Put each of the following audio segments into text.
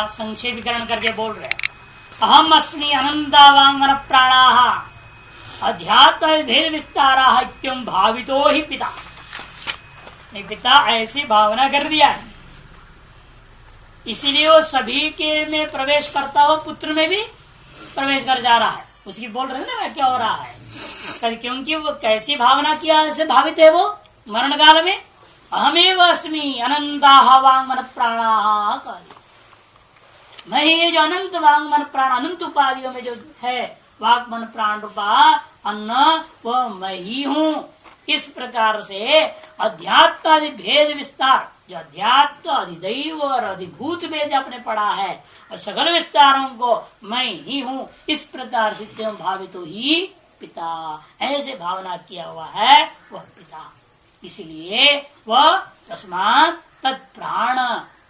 संक्षेपीकरण करके बोल रहे हैं। अहम अस्मि अनंतावांगन प्राणाः अध्यात्म भेद विस्तारा इत्यं भावितो ही पिता। पिता ऐसी भावना कर दिया है, इसीलिए वो सभी के में प्रवेश करता हो, पुत्र में भी प्रवेश कर जा रहा है। उसकी बोल रहे हैं ना क्या हो रहा है, क्योंकि वो कैसी भावना किया ऐसे भावित है वो मरण काल में। अहमेव अस्मि अनंताः वांगमन प्राणाः, मैं ये जो अनंत वांगमन प्राण अनंत उपाधियों में जो है वाक मन प्राण रूपा अन्न वो मैं ही हूँ। इस प्रकार से अध्यात्म आदि भेद विस्तार, जो अध्यात्म अधिदैव और अधिभूत भेद आपने पढ़ा है और सकल विस्तारों को मैं ही हूँ, इस प्रकार से भावितो ही पिता, ऐसे भावना किया हुआ है वह पिता। इसलिए वह तस्मात् तत्प्राण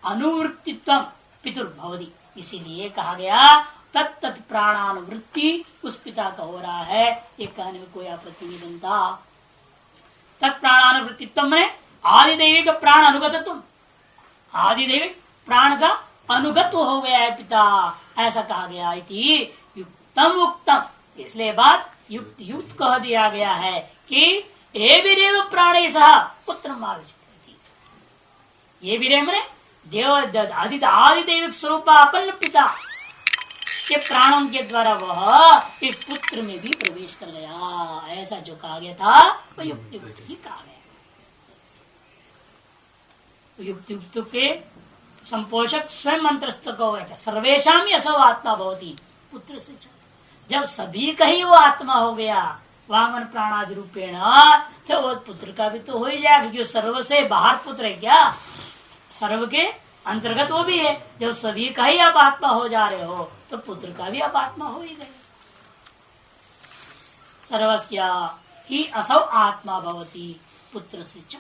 अनुवृत्तित्व पितुर्भवति, इसीलिए कहा गया तत्त प्राणानुवृत्ति उस पिता का हो रहा है। ये कहने में कोई आपत्ति नहीं बनता। तत्प्राणानुवृत्तित्व में आदिदैविक प्राण अनुगतत्व, आदिदैविक प्राण का अनुगत्व हो गया है पिता, ऐसा कहा गया। इति युक्तम उक्तम, इसलिए बात युक्त युक्त कह दिया गया है कि एभिरेव प्राणे सह पुत्र आविष्कृति, ये भी रेम देव आदिदैविक स्वरूपापन्न पिता के प्राणों के द्वारा वह एक पुत्र में भी प्रवेश कर गया, ऐसा जो कहा गया था वह युक्त युक्त ही कहा गया। युक्त युक्त के संपोषक स्वयं मंत्रस्थ को सर्वेशम असौ आत्मा भवति पुत्र से, जब सभी का ही वो आत्मा हो गया वांगमन प्राणादि रूपेण, तो वो पुत्र का भी तो हो ही जाएगा, क्योंकि सर्व से बाहर पुत्र है क्या, सर्व के अंतर्गत वो भी है। जब सभी का ही आप आत्मा हो जा रहे हो तो पुत्र का भी आप आत्मा हो ही गए। सर्वस्य ही असौ आत्मा भवति पुत्र से च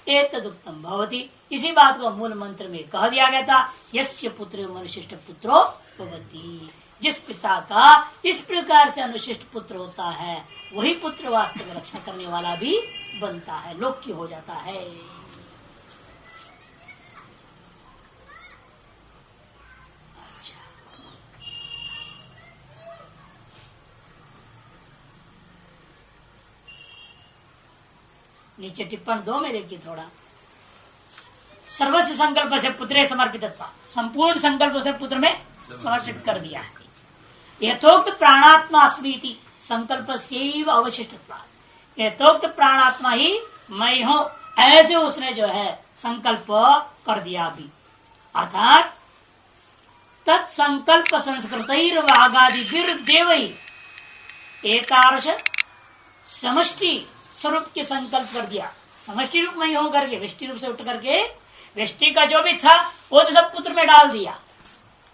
एतदुक्तम भवति, इसी बात को मूल मंत्र में कह दिया गया था। यस्य पुत्र अनुशिष्ट पुत्रो भवति, जिस पिता का इस प्रकार से अनुशिष्ट पुत्र होता है वही पुत्र वास्तव में रक्षा करने वाला भी बनता है, लोक्य हो जाता है। नीचे टिप्पण 2 में देखिए थोड़ा, सर्वस्व संकल्प से पुत्रे समर्पित, संपूर्ण संकल्प से पुत्र में समर्पित कर दिया है। यथोक्त प्राणात्मा अस्मीति संकल्प से अवशिष्ट, यथोक्त प्राणात्मा ही मैं हूं, ऐसे उसने जो है संकल्प कर दिया अभी। अर्थात तत्संकल्प संस्कृत वागादि देव एतारश समष्टि स्वरूप के संकल्प कर दिया, समष्टि रूप में हो करके व्यष्टि रूप से उठ करके व्यष्टि का जो भी था वो तो सब पुत्र में डाल दिया।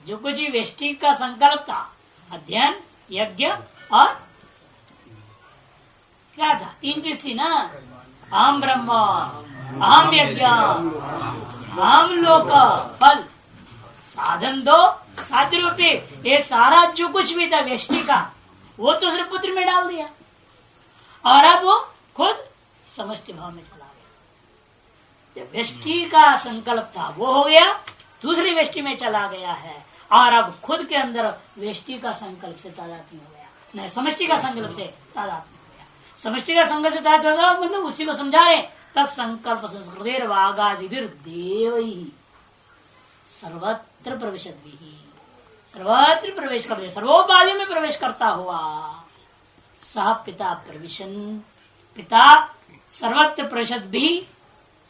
जो कुछ व्यष्टि का संकल्प था, अध्ययन यज्ञ और क्या था, 3 चीज थी ना, अहम ब्रह्म अहम यज्ञ अहम लोक फल साधन 2 साध्य रूपी, ये सारा जो कुछ भी था व्यष्टि का वो तो सिर्फ पुत्र में डाल दिया, और अब वो खुद समष्टि भाव में चला गया। व्यष्टि का संकल्प था वो हो गया, दूसरी व्यष्टि में चला गया है, और अब खुद के अंदर व्यष्टि का संकल्प से तादात्म्य हो गया, नहीं समष्टि का संकल्प से तादात्म्य हो गया। समष्टि का संकल्प से तादात्म्य होगा मतलब उसी को समझा रहे, तत्संकल्प संस्कृत वागादिभिर देवैः सर्वत्र प्रविशद्भिः, सर्वत्र प्रवेश कर दे, सर्वोपाधियों में प्रवेश करता हुआ सह पिता प्रविशन, पिता सर्वत्र प्रविशद भी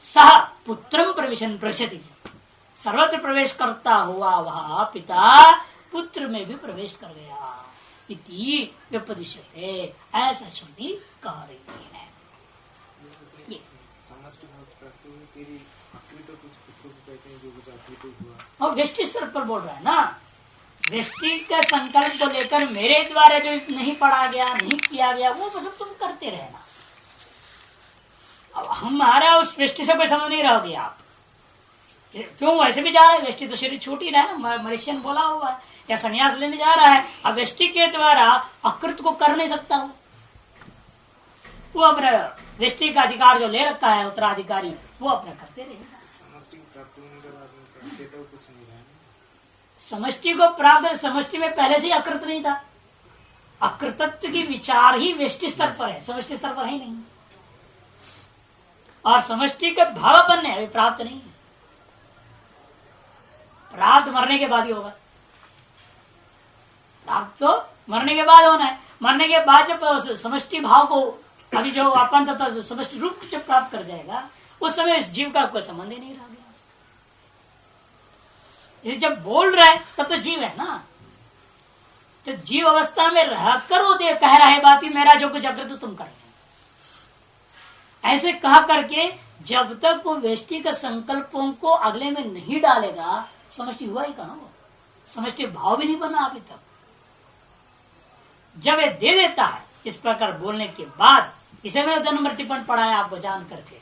सह पुत्रम प्रविशन प्रविशति, सर्वत्र प्रवेश करता हुआ वह पिता पुत्र में भी प्रवेश कर गया। इति व्यपदिश्यते, ऐसा श्रुति कह रही है। और व्यष्टि स्तर पर बोल रहा है ना, व्यष्टि के संकल्प को लेकर मेरे द्वारा जो नहीं पढ़ा गया नहीं किया गया वो सब तुम करते रहना। अब हमारा उस व्यष्टि से कोई समझ नहीं रहोगे आप, क्यों वैसे भी जा रहा है, व्यष्टि तो शरीर छूट ही रहा है ना, मनुष्यन बोला हुआ है या संन्यास लेने जा रहा है। अब व्यष्टि के द्वारा अकृत को कर नहीं सकता हूं, वो अपना व्यष्टि का अधिकार जो ले रखा है उत्तराधिकारी वो अपना करते रहेगा। समष्टि को प्राप्त, समष्टि में पहले से ही अकृत नहीं था। अकृतत्व की विचार ही व्यष्टि स्तर पर है, समष्टि स्तर पर है ही नहीं। और समष्टि का भावापन्न है, अभी प्राप्त नहीं है। प्राप्त मरने के बाद ही होगा। प्राप्त तो मरने के बाद होना है। मरने के बाद जब समष्टि भाव को, अभी जो अपन तथा समष्टि रूप जब प्राप्त कर जाएगा, उस समय इस जीव का कोई संबंध ही नहीं रह गया। जब बोल रहा है तब तो जीव है ना। तो जीव अवस्था में रहकर वो दे कह रहा है बात ही, मेरा जो कुछ अकृत तुम कर रहे हो। ऐसे कहा करके जब तक वो व्यष्टि के संकल्पों को अगले में नहीं डालेगा, समष्टि हुआ ही कहां वो, समष्टि भाव भी नहीं बना अभी तक। जब ये दे देता है इस प्रकार बोलने के बाद, इसे मैं 2 नंबर टिप्पणी पढ़ाया आपको जान करके,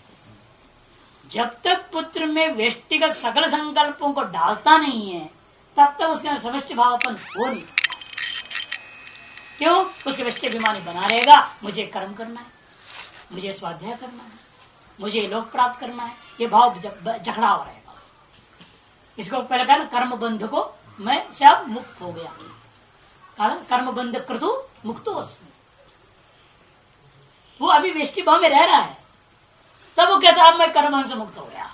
जब तक पुत्र में व्यष्टिगत सकल संकल्पों को डालता नहीं है तब तक उसके अंदर समष्टि भावापन हो नहीं। क्यों? उसके व्यष्टि अभिमानी बना रहेगा, मुझे कर्म करना है, मुझे स्वाध्याय करना है, मुझे लोक प्राप्त करना है, ये भाव जखड़ा हो रहेगा। इसको पहले कहना कर्म बंध को मैं से अब मुक्त हो गया, कर्म बंध कृतु मुक्तो अस्मि। वो अभी व्यष्टि भाव में रह रहा है, तब वो कहता अब मैं कर्म से मुक्त हो गया।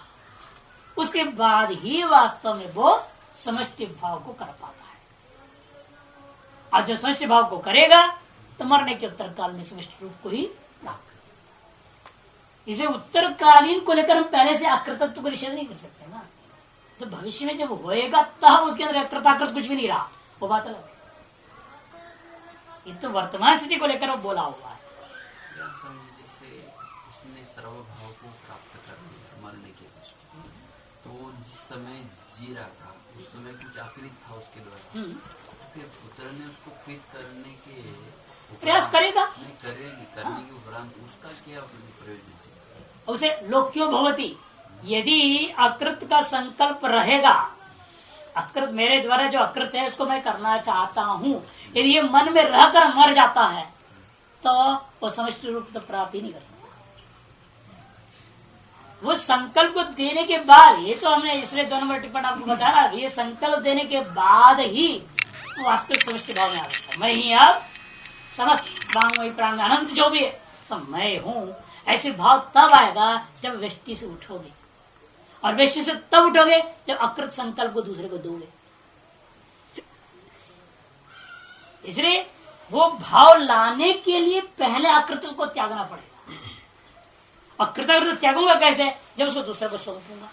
उसके बाद ही वास्तव में वो समष्टि भाव को कर पाता है। और जो समष्टि भाव को करेगा तो मरने के उत्तर काल में समष्टि रूप को ही प्राप्त करेगा। इसे उत्तरकालीन को लेकर हम पहले से अकृतत्व को निषेध नहीं कर सकते ना। तो भविष्य में जब होएगा तब उसके अंदर अकृताकृत कुछ भी नहीं रहा, वो बात अलग है। ये तो वर्तमान स्थिति को लेकर वो बोला हुआ है। सर्वभाव को प्राप्त कर लिया मरने के दृष्टि, तो जिस समय जी रहा था उस समय कुछ आकृत था उसके द्वारा, फिर पुत्र ने उसको कृत करने के प्रयास करेगा, नहीं करेगी, करने के उपरांत उसका क्या प्रयोजन से उसे लोक्यो भवती। यदि अकृत का संकल्प रहेगा, अकृत मेरे द्वारा जो अकृत है उसको मैं करना चाहता हूँ, यदि ये मन में रहकर मर जाता है तो वो समष्टि रूप तो प्राप्त ही नहीं कर सकता। वो संकल्प को देने के बाद, ये तो हमने इसलिए 2 नंबर टिप्पणी आपको बताया, ये संकल्प देने के बाद ही वास्तविक समष्टि भाव में आ सकता है। मैं ही अब समस्त प्राण में अनंत जो भी है सब मैं हूँ, ऐसे भाव तब आएगा जब व्यष्टि से उठोगे। और व्यष्टि से तब उठोगे जब अकृत संकल्प को दूसरे को दोगे। इसलिए वो भाव लाने के लिए पहले अकृत को त्यागना पड़ेगा। और कृतकृत त्यागूंगा कैसे? जब उसको दूसरे को सौंपूंगा,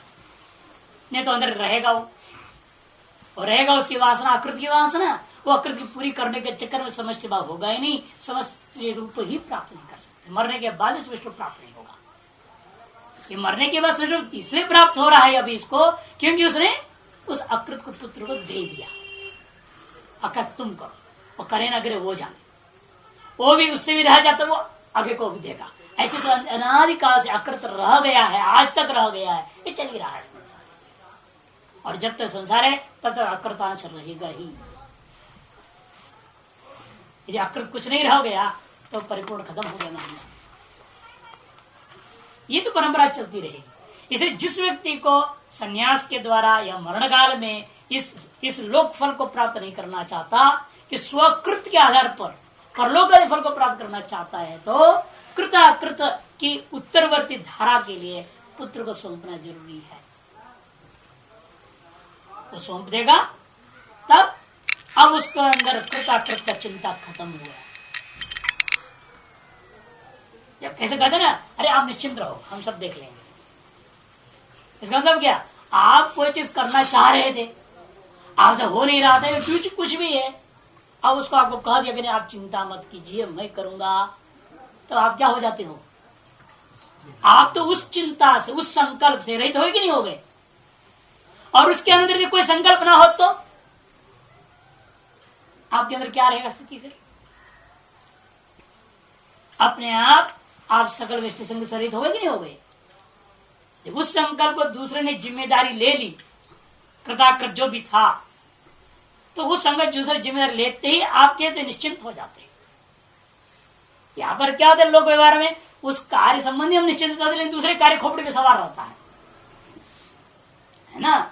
नहीं तो अंदर रहेगा वो, और रहेगा उसकी वासना, अकृत की वासना। वो अकृत की पूरी करने के चक्कर में समष्टि भाव होगा ही नहीं, समष्टि रूप ही प्राप्त नहीं कर सकते। मरने के बाद समष्टि रूप प्राप्त नहीं होगा। ये मरने के बाद समष्टि रूप इसलिए प्राप्त हो रहा है अभी इसको, क्योंकि उसने उस अकृत को पुत्र को दे दिया। अकृत तुम करो, और करे ना करे वो जाने, वो भी उससे भी रह जाता, वो आगे को भी देगा। ऐसे तो अनादिकाल से अकृत रह गया है, आज तक रह गया है, ये चल ही रहा है संसार। और जब तक संसार है तब तक अकृतांश रहेगा ही। यदि अकृत कुछ नहीं रह गया तो परिपूर्ण खत्म हो गया मामला। ये तो परंपरा चलती रहेगी। इसे जिस व्यक्ति को संन्यास के द्वारा या मरण काल में इस लोक फल को प्राप्त नहीं करना चाहता, कि स्वकृत के आधार पर परलोक फल को प्राप्त करना चाहता है, तो कृताकृत की उत्तरवर्ती धारा के लिए पुत्र को सौंपना जरूरी है। वो सौंप देगा तब अब उसके अंदर कृताकृत का चिंता खत्म हुआ। जब कैसे कहते ना, अरे आप निश्चिंत रहो, हम सब देख लेंगे। इसका मतलब क्या? आप कोई चीज करना चाह रहे थे, आपसे हो नहीं रहा था, कुछ भी है, अब उसको आपको कह दिया कि नहीं आप चिंता मत कीजिए, मैं करूंगा, तो आप क्या हो जाते हो? आप तो उस चिंता से, उस संकल्प से रहित हो कि नहीं हो गए। और उसके अंदर यदि कोई संकल्प ना हो तो आपके अंदर क्या रहेगा स्थिति? फिर अपने आप सकल व्यष्टि संग से रहित हो गए कि नहीं हो गए। जब उस संकल्प को दूसरे ने जिम्मेदारी ले ली, कृताकृत जो भी था, तो वो संगत दूसरे जिम्मेदारी लेते ही आप कहते निश्चिंत हो जाते। यहाँ पर क्या होता है लोक व्यवहार में, उस कार्य संबंधी हम निश्चिंत होते, लेकिन दूसरे कार्य खोपड़ी में सवार रहता है ना।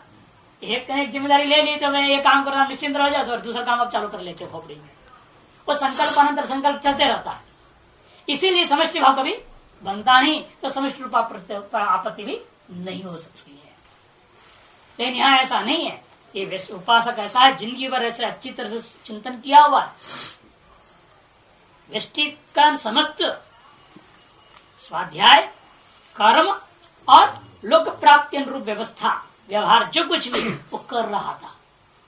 एक जिम्मेदारी ले ली तो मैं ये काम करना निश्चिंत रह जाता और दूसरा काम अब चालू कर लेते हो खोपड़ी में। वो संकल्प अनंतर संकल्प चलते रहता है, इसीलिए समष्टि भाव कभी बनता नहीं, तो समष्टि रूप आपत्ति भी नहीं हो सकती है। लेकिन यहाँ ऐसा नहीं है, ये उपासक ऐसा है जिंदगी भर ऐसे अच्छी तरह से चिंतन किया हुआ है, व्यष्टि का समस्त स्वाध्याय कर्म और लोक प्राप्ति अनुरूप व्यवस्था व्यवहार जो कुछ भी वो कर रहा था,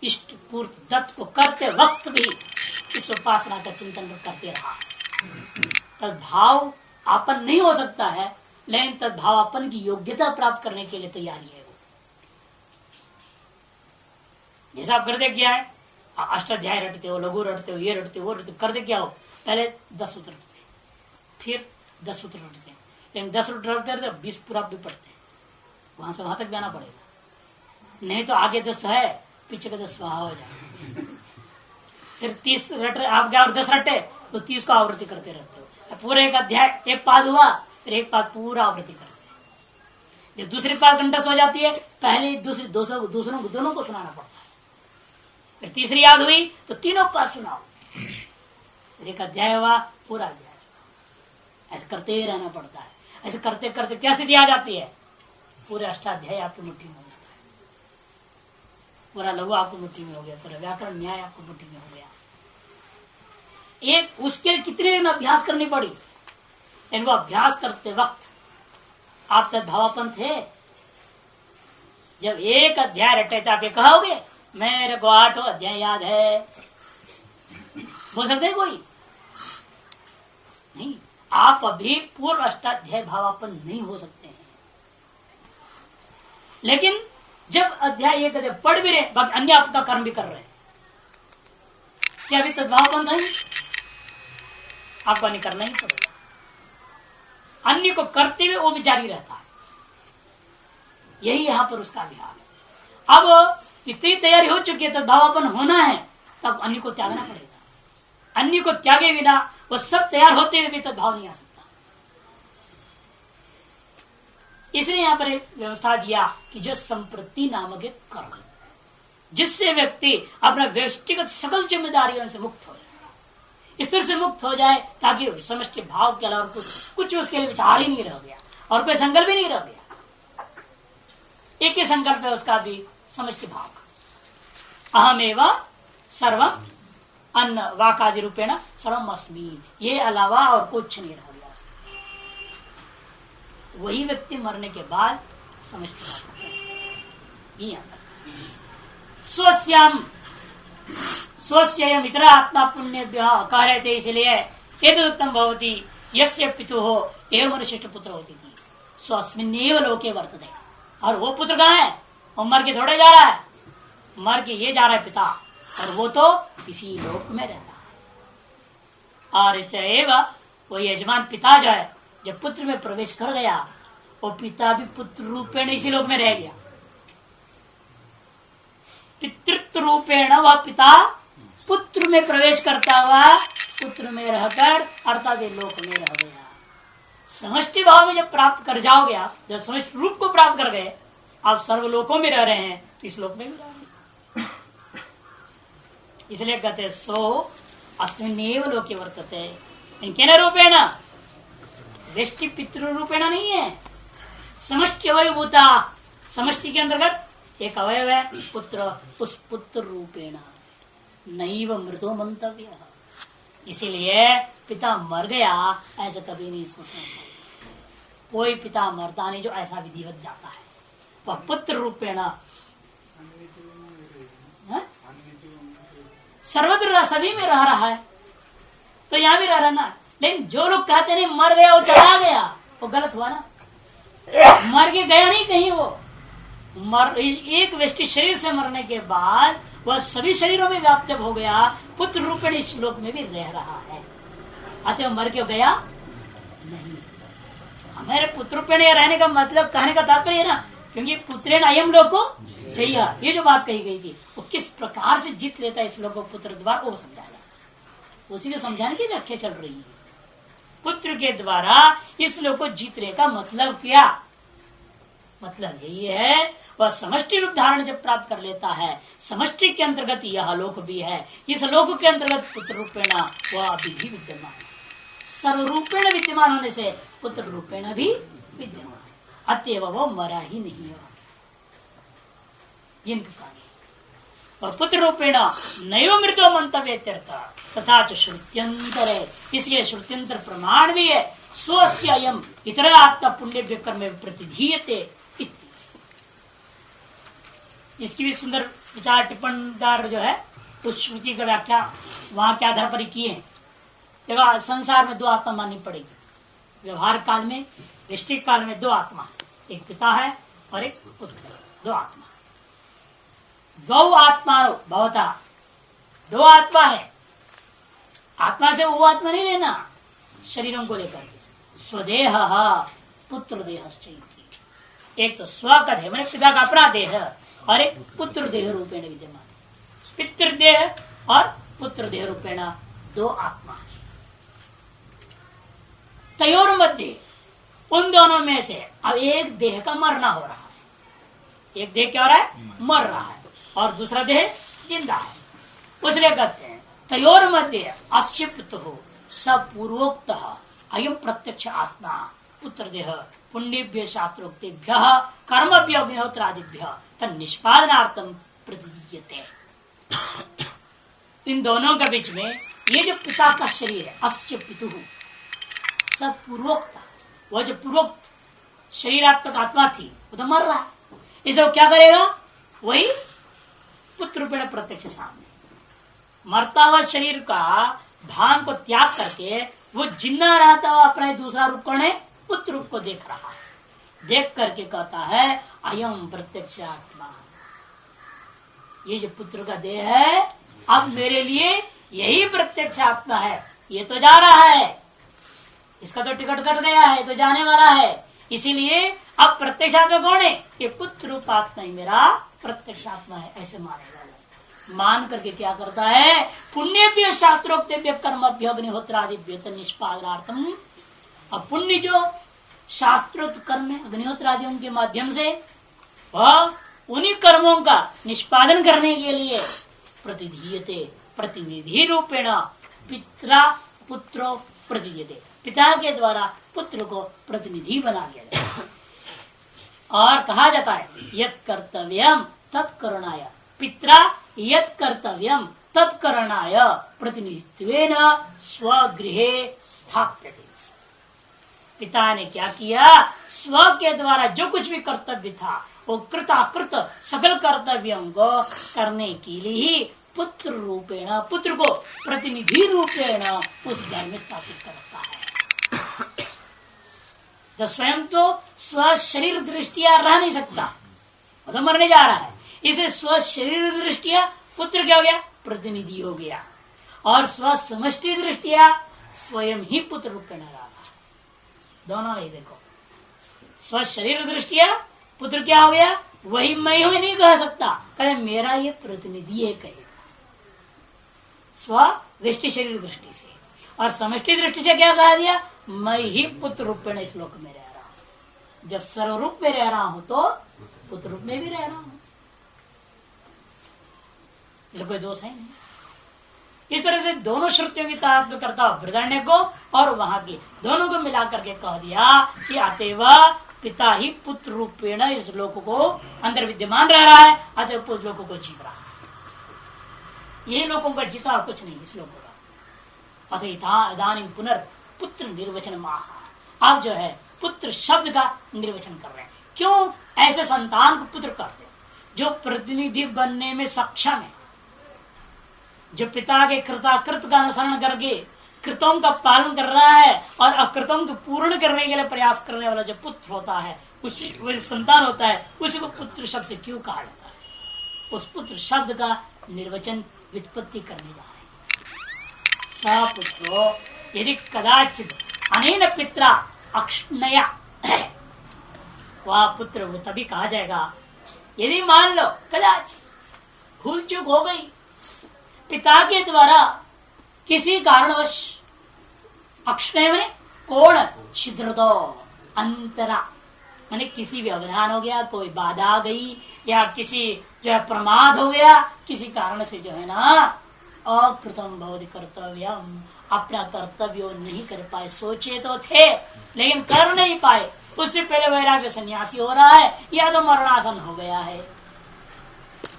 इष्ट पूर्त दत्त को करते वक्त भी इस उपासना का चिंतन करते रहा। तद्भाव आपन नहीं हो सकता है, लेकिन तद्भावापन की योग्यता प्राप्त करने के लिए तैयारी है वो। जैसा आप करते क्या है, अष्टाध्याय रटते हो, लघु रटते हो, ये रटते हो, वो रटते हो, करते क्या हो, पहले 10 सूत्र रटते, फिर 10 सूत्र रटते, लेकिन 10 सूत्र रटते रहते 20 पूरा भी पढ़ते, वहां से वहां तक जाना पड़ेगा, नहीं तो आगे 10 है पीछे का 10 स्वाहा हो जाएगा। फिर 30 रट आप क्या और 10 रटे तो 30 को आवृत्ति करते रहते हो, पूरे एक अध्याय एक पाद हुआ, फिर एक पाद पूरा आवृत्ति करते हैं। जब दूसरी पाद कंठस्थ हो जाती है, पहले दूसरी दूसरों दोनों को सुनाना पड़ता है, फिर तीसरी याद हुई तो तीनों पाद सुनाओ, फिर एक अध्याय हुआ पूरा अध्याय सुनाओ, ऐसे करते ही रहना पड़ता है। ऐसे करते करते क्या स्थिति आ जाती है, पूरे अष्टाध्याय आपकी मुट्ठी में हो जाता है, पूरा लघु आपको मुट्ठी में हो गया, पूरा व्याकरण न्याय आपको मुट्ठी में हो गया। एक उसके लिए कितने अभ्यास करनी पड़ी, इनको अभ्यास करते वक्त आप तद्भावापन थे। जब एक अध्याय रटे थे आप ये कहोगे मेरे को 8 अध्याय याद है, बोल सकते हैं कोई नहीं। आप अभी पूर्व अष्टाध्याय भावापन नहीं हो सकते हैं, लेकिन जब अध्याय एक अध्याय पढ़ भी रहे, बाकी अन्य आपका कर्म भी कर रहे हैं, क्या अभी तद्भावापन नहीं, आपको नहीं करना ही पड़ेगा। अन्य को करते हुए वो भी जारी रहता है, यही यहां पर उसका विहार है। अब इतनी तैयारी हो चुकी है, तद्भावापन होना है, तब अन्य को त्यागना पड़ेगा। अन्य को त्यागे बिना वो सब तैयार होते हुए भी तद्भाव नहीं आ सकता। इसलिए यहां पर एक व्यवस्था दिया कि जो संप्रति नामक एक कर्म, जिससे व्यक्ति अपना व्यक्तिगत सकल जिम्मेदारियों से मुक्त हो जाए, इस तरह से मुक्त हो जाए ताकि समष्टि भाव के अलावा कुछ उसके लिए विचार ही नहीं रह गया और कोई संकल्प ही नहीं रह गया। एक ही संकल्प है उसका भी, समष्टि भाव का, अहमेव सर्वम अन्न वाकादि रूपेण सर्वम अस्मि, ये अलावा और कुछ नहीं रह गया। वही व्यक्ति मरने के बाद समष्टि भाव स्वस्याम स्वस्ययम इतर आत्मा पुण्य कह रहे थे, इसलिए एतदुत्तम भवति यस्य पितुः एवं वरिष्ठ पुत्र होती थी स्वस्मिन्नेव लोके वर्तते। और वो पुत्र कहाँ है, वो मर के थोड़े जा रहा है, मर के ये जा रहा है पिता, और वो तो इसी लोक में रहता है। और इस तरह वो यजमान पिता जो है, जब पुत्र में प्रवेश कर गया, वो पिता भी पुत्र रूपेण इसी लोक में रह गया। पितृत्व रूपेण वह पिता पुत्र में प्रवेश करता हुआ पुत्र में रहकर अर्थात लोक में रह गया। समष्टि भाव में जब प्राप्त कर जाओगे आप, जब समष्टि रूप को प्राप्त कर गए, आप सर्वलोकों में रह रहे हैं, तो इस लोक में भी रह रहे हैं। इसलिए कहते सो अस्मिन्नेव लोके वर्तते, इनके रूपेण, व्यष्टि पितृ रूपेण नहीं है, समष्टि अवयभूता, समष्टि के अंतर्गत एक अवयव है पुत्र, उस पुत्र रूपेण नैव मृतो मंतव्य। इसीलिए पिता मर गया ऐसा कभी नहीं सोचना चाहिए। कोई पिता मरता नहीं जो ऐसा विधिवत जाता है, वह पुत्र रूपेण सर्वत्र सभी में रह रहा है, तो यहाँ भी रह रहा ना। लेकिन जो लोग कहते नहीं मर गया वो चला गया, वो गलत हुआ ना। मर के गया नहीं कहीं, वो एक व्यष्टि शरीर से मरने के बाद वह सभी शरीरों में व्याप्त जब हो गया, पुत्र रूपेण इस श्लोक में भी रह रहा है। अतः मर के गया नहीं। हमारे पुत्र रूपेण रहने का मतलब, कहने का तात्पर्य है ना, क्योंकि पुत्रेण अयम लोको जय्य, ये जो बात कही गई थी, वो किस प्रकार से जीत लेता है इस लोक को पुत्र द्वारा, वो समझाया, उसी को समझाने की व्याख्या चल रही है। पुत्र के द्वारा इस लोक को जीतने का मतलब क्या, मतलब यही है वह समष्टि रूप धारण जब प्राप्त कर लेता है, समष्टि के अंतर्गत यह लोक भी है, इस लोक के अंतर्गत पुत्र रूपेण वह अभी भी विद्यमान है। सर्वरूपेण विद्यमान होने से पुत्र रूपेण भी विद्यमान है, अतएव वो मरा ही नहीं है। और पुत्र रूपेण नैव मृतो मंतव्य तथा श्रुत्यंतर है, इसलिए श्रुत्यंतर प्रमाण भी है। स्वस्य अयम इतर आत्मा पुण्य कर्म प्रतिधीयते। इसकी भी सुंदर विचार टिप्पणीदार जो है उस श्रुति का व्याख्या वहां के आधार पर ही किए हैं। देखो, संसार में दो आत्मा माननी पड़ेगी। व्यवहार काल में, वैश्विक काल में दो आत्मा, एक पिता है और एक पुत्र, दो आत्मा। गौ आत्मा भवता, दो आत्मा है। आत्मा से वो आत्मा नहीं लेना, शरीरों को लेकर स्वदेह पुत्र देह। एक तो स्व का देह मैंने पिता का अपना देह और एक पुत्र देह रूपेण विद्यमान। पितृदेह और पुत्र देह रूपेण दो आत्मा। तयोर मध्य उन दोनों में से अब एक देह का मरना हो रहा है। एक देह क्या हो रहा है? मर रहा है, और दूसरा देह जिंदा है। उसलिए कहते हैं तयोर मध्य अस्य पितुः सपूर्वोक्त अयम प्रत्यक्ष आत्मा पुत्र देह पुण्यभ्य शास्त्रोक्तेभ्य कर्मभ्य अग्निहोत्रादिभ्य तन्निष्पादनार्थम प्रतिदीयते। इन दोनों के बीच में ये जो पिता का शरीर है, अस्य पितुः सपूर्वोक्त, वह जो पूर्वोक्त शरीरात्मक आत्मा थी वो तो मर रहा है। इसे वो क्या करेगा? वही पुत्र रूपेण प्रत्यक्ष सामने मरता हुआ शरीर का भान को त्याग करके वो जिन्ना रहता हुआ अपना दूसरा रूप कौन है? पुत्र रूप को देख रहा है। देख करके कहता है अयम प्रत्यक्ष आत्मा, ये जो पुत्र का देह है अब मेरे लिए यही प्रत्यक्ष आत्मा है। ये तो जा रहा है, इसका तो टिकट कट गया है, तो जाने वाला है। इसीलिए अब प्रत्यक्ष आत्मा कौन है? ये पुत्र रूप आत्मा ही मेरा प्रत्यक्ष आत्मा है, ऐसे मानेगा। मान करके क्या करता है? पुण्य शास्त्रोक्त कर्मभ्य अग्निहोत्रादिभ्य निष्पादनार्थम। अब पुण्य जो शास्त्रोक्त कर्म है अग्निहोत्रादियों के माध्यम से, वह उन्हीं कर्मों का निष्पादन करने के लिए प्रतिधीयते प्रतिनिधि रूपेण पित्रा पुत्रो प्रतिधीयते, पिता के द्वारा पुत्र को प्रतिनिधि बना दिया जाता है। और कहा जाता है यत् कर्तव्यम तत्करणाय पित्रा यत् कर्तव्यम तत्करणाय प्रतिनिधित्वेन स्वगृहे स्थाप्यते। पिता ने क्या किया? स्व के द्वारा जो कुछ भी कर्तव्य था वो कृताकृत सकल कर्तव्यों को करने के लिए ही पुत्र रूपेण, पुत्र को प्रतिनिधि रूपेण उस घर में स्थापित करता है। तो स्वयं तो स्व शरीर दृष्टिया रह नहीं सकता, वो तो मरने जा रहा है। इसे स्व शरीर दृष्टिया पुत्र क्या हो गया? प्रतिनिधि हो गया। और स्व समष्टि दृष्टिया स्वयं ही पुत्र रूपेण रहा। दोनों ही देखो, स्व शरीर दृष्टिया पुत्र क्या हो गया? वही मैं हूं नहीं कह सकता, कहे मेरा ये प्रतिनिधि है कहेगा स्व व्यष्टि शरीर दृष्टि से। और समष्टि दृष्टि से क्या कहा दिया? मैं ही पुत्र रूप में इस लोक में रह रहा हूं। जब सर्वरूप में रह रहा हूं तो पुत्र रूप में भी रह रहा हूं, इसलिए कोई दोष है नहीं। इस तरह से दोनों श्रुतियों की तात्व करता बृहदारण्यक को और वहां की दोनों को मिलाकर के कह दिया कि अतएव पिता ही पुत्र रूपेण इस लोक को अंदर विद्यमान रह रहा है, अतएव पुत्र लोगों को जीत रहा है। यही लोगों का जीता कुछ नहीं इस लोगों का। अतः पुनर्पुत्र निर्वचन माह, आप जो है पुत्र शब्द का निर्वचन कर रहे हैं। क्यों ऐसे संतान को पुत्र कहते हैं? जो प्रतिनिधि बनने में सक्षम है, जो पिता के कृताकृत का अनुसरण करके कृतों का पालन कर रहा है और अकृतों को पूर्ण करने के लिए प्रयास करने वाला जो पुत्र होता है, उसी संतान होता है, उसी को पुत्र शब्द से क्यों कहा जाता है? उस पुत्र शब्द का निर्वचन व्युत्पत्ति करने जा रहे हैं। पुत्रो यदि कदाचित अनेन पित्रा अक्षणया, वह पुत्र वो तभी कहा जाएगा यदि मान लो कदाचित भूल चूक हो गई, पिता के द्वारा किसी कारणवश अक्षय में कोण छिद्र दो अंतरा माने किसी व्यवधान हो गया, कोई बाधा आ गई, या किसी जो है प्रमाद हो गया, किसी कारण से जो है ना अकृतम भवति कर्तव्यम, अपना कर्तव्य नहीं कर पाए। सोचे तो थे लेकिन कर नहीं पाए। उससे पहले वैराग्य सन्यासी हो रहा है या तो मरणासन हो गया है।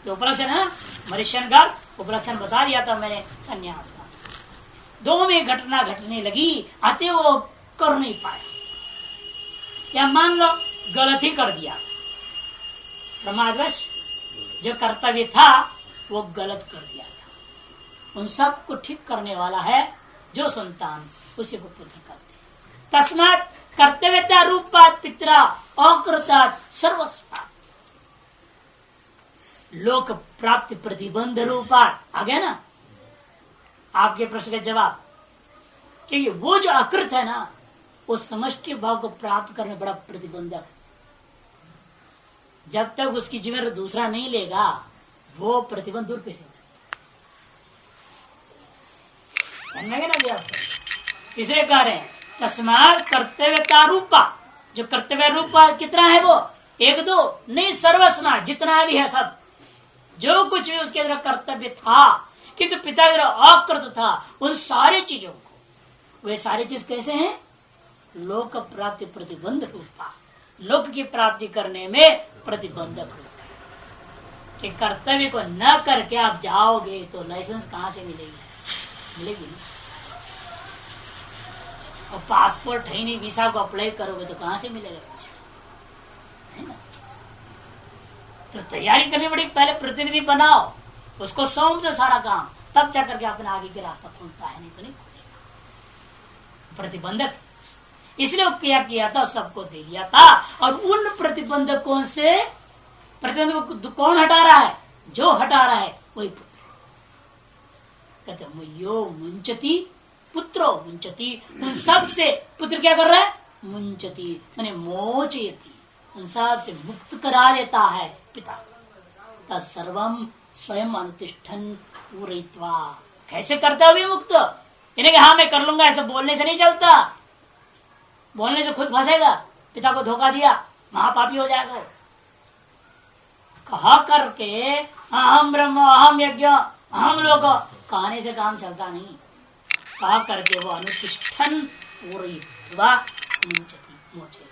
जो उपलक्षण है मरीशन का उपलक्षण बता दिया था मैंने सन्यास का। दो में घटना घटने लगी, अतः वो कर नहीं पाया, या मान लो गलत ही कर दिया, प्रमादवश जो कर्तव्य था वो गलत कर दिया था। उन सब को ठीक करने वाला है जो संतान, उसी को पुत्र करते। तस्मात् कर्तव्यता रूपात पित्रा अकृतात् सर्वस्वात्, लोक प्राप्ति प्रतिबंध रूपात आ गया ना आपके प्रश्न का जवाब। क्योंकि वो जो अकृत है ना, वो समष्टि भाव को प्राप्त करने बड़ा प्रतिबंधक। जब तक उसकी जिम्मेदारी दूसरा नहीं लेगा, वो प्रतिबंध दूर कैसे हो सकता। तीसरे कह रहे हैं तस्मात् कर्तव्यता रूपा, जो कर्तव्य रूपा कितना है वो, एक दो नहीं, सर्वस्मा जितना भी है सब, जो कुछ भी उसके अंदर कर्तव्य था किंतु पिता के अकृत था, उन सारी चीजों को, वे सारी चीज कैसे हैं, लोक प्राप्ति प्रतिबंध रूपा, लोक की प्राप्ति करने में प्रतिबंधक होता है। कि कर्तव्य को न करके आप जाओगे तो लाइसेंस कहाँ से मिलेगी, मिलेगी नहीं। और पासपोर्ट है नहीं, वीसा को अप्लाई करोगे तो कहाँ से मिलेगा, है ना। तो तैयारी करनी पड़ेगी, पहले प्रतिनिधि बनाओ, उसको सौंप दो सारा काम, तब जा करके अपने आगे के रास्ता खुलता है, नहीं तो नहीं खुलेगा। प्रतिबंधक इसलिए वो किया था, सबको दे दिया था। और उन प्रतिबंधकों से प्रतिबंधक को कौन हटा रहा है, जो हटा रहा है वही पुत्र। कहते मुयो मुंचती पुत्रो मुंचती, उन सब से पुत्र क्या कर रहा है, मुंचती माने मोचयति, उन सब से मुक्त करा देता है पिता। तत्सर्वम स्वयं अनुतिष्ठन पूरयित्वा, कैसे करता है मुक्त, यानी कि हाँ मैं कर लूंगा, ऐसे बोलने से नहीं चलता। बोलने से खुद फंसेगा, पिता को धोखा दिया, महापापी हो जाएगा। कहा करके अहम ब्रह्म अहम यज्ञ अहम लोक कहने से काम चलता नहीं। कहा करके वो अनुष्ठान पूरयित्वा मुंचति मोचे,